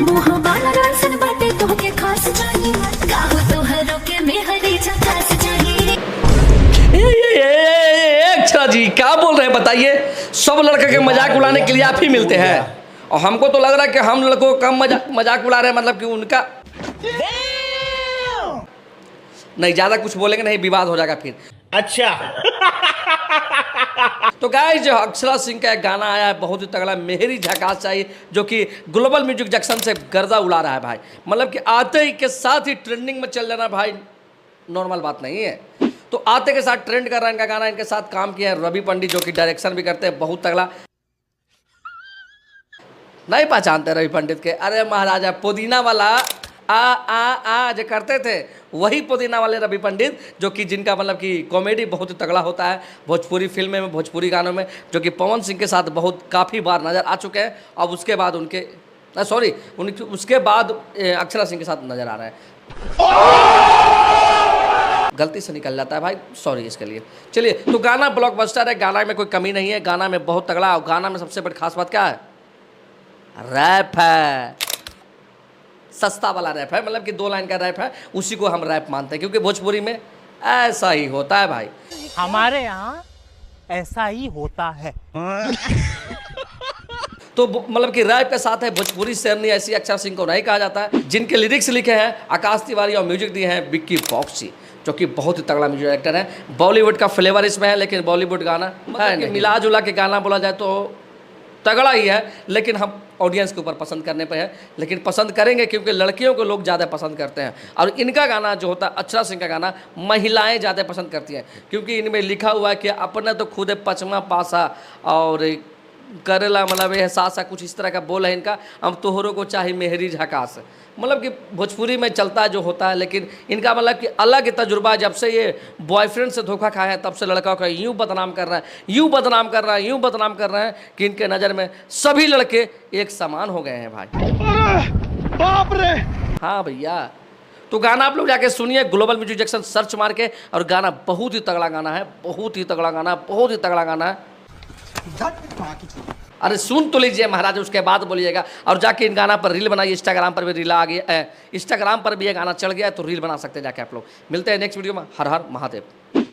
मोह वाला रासन बाटे तोहके खास चाहिए गाहो तोहरो के मेहरी झकास चाहिए। अच्छा जी क्या बोल रहे हैं बताइए। सब लड़के के मजाक उड़ाने के लिए आप ही मिलते हैं और हमको तो लग रहा है कि हम लड़कों को कम मजाक उड़ा रहे हैं, मतलब कि उनका नहीं ज़्यादा कुछ बोलेंगे नहीं, विवाद हो जाएगा फिर। अच्छा तो गाइस जो अक्षरा सिंह का एक गाना आया है बहुत ही तगड़ा, मेहरी झकास चाहिए, जो कि ग्लोबल म्यूजिक जंक्शन से गर्दा उड़ा रहा है भाई। मतलब कि आते ही के साथ ही ट्रेंडिंग में चल जाना भाई नॉर्मल बात नहीं है। तो आते के साथ ट्रेंड कर रहा है इनका गाना। इनके साथ काम किया है रवि पंडित जो कि डायरेक्शन भी करते हैं, बहुत तगड़ा। नहीं पहचानते रवि पंडित के? अरे महाराजा पुदीना वाला आ जो करते थे वही पुदीना वाले रवि पंडित, जो कि जिनका मतलब कि कॉमेडी बहुत ही तगड़ा होता है भोजपुरी फिल्में में, भोजपुरी गानों में, जो कि पवन सिंह के साथ बहुत काफ़ी बार नज़र आ चुके हैं। अब उसके बाद उसके बाद अक्षरा सिंह के साथ नज़र आ रहा है। गलती से निकल जाता है भाई, सॉरी इसके लिए। चलिए, तो गाना ब्लॉकबस्टर है, गाना में कोई कमी नहीं है, गाना में बहुत तगड़ा। और गाना में सबसे बड़ी खास बात क्या है? रैप है, सस्ता वाला रैप है, मतलब कि 2 लाइन का रैप है, उसी को हम रैप मानते हैं, क्योंकि भोजपुरी में ऐसा ही होता है भाई। हमारे यहाँ ऐसा ही होता है। तो मतलब कि रैप के साथ है भोजपुरी शेरनी, ऐसी अक्षरा सिंह को नहीं कहा जाता है। जिनके लिरिक्स लिखे हैं आकाश तिवारी और म्यूजिक दिए हैं विक्की बॉक्सी, जो कि बहुत ही तगड़ा म्यूजिक डायरेक्टर है। बॉलीवुड का फ्लेवर इसमें है, लेकिन बॉलीवुड गाना है मिला जुला के गाना बोला जाए तो तगड़ा ही है, लेकिन हम ऑडियंस के ऊपर पसंद करने पे है। लेकिन पसंद करेंगे क्योंकि लड़कियों को लोग ज़्यादा पसंद करते हैं, और इनका गाना जो होता है अक्षरा सिंह का गाना महिलाएं ज़्यादा पसंद करती हैं, क्योंकि इनमें लिखा हुआ है कि अपने तो खुद पचमा पासा और करेला, मतलब यह सासा कुछ इस तरह का बोल है इनका। हम तोहरों को चाहे मेहरी झकास, मतलब कि भोजपुरी में चलता जो होता है, लेकिन इनका मतलब कि अलग तजुर्बा। जब से ये बॉयफ्रेंड से धोखा खाया है तब से लड़का को यूँ बदनाम कर रहा है, यूँ बदनाम कर रहा है, यूँ बदनाम कर रहे हैं कि इनके नज़र में सभी लड़के एक समान हो गए हैं भाई। बाप रे। हाँ भैया, तो गाना आप लोग जाके सुनिए ग्लोबल म्यूजिक जंक्शन सर्च मार के, और गाना बहुत ही तगड़ा गाना है, बहुत ही तगड़ा गाना, बहुत ही तगड़ा गाना है। अरे सुन तो लीजिए महाराज, उसके बाद बोलिएगा। और जाके इन गाना पर रील बनाइए, इंस्टाग्राम पर भी रील आ गया, इंस्टाग्राम पर भी ये गाना चढ़ गया है, तो रील बना सकते हैं जाके आप लोग। मिलते हैं नेक्स्ट वीडियो में। हर हर महादेव।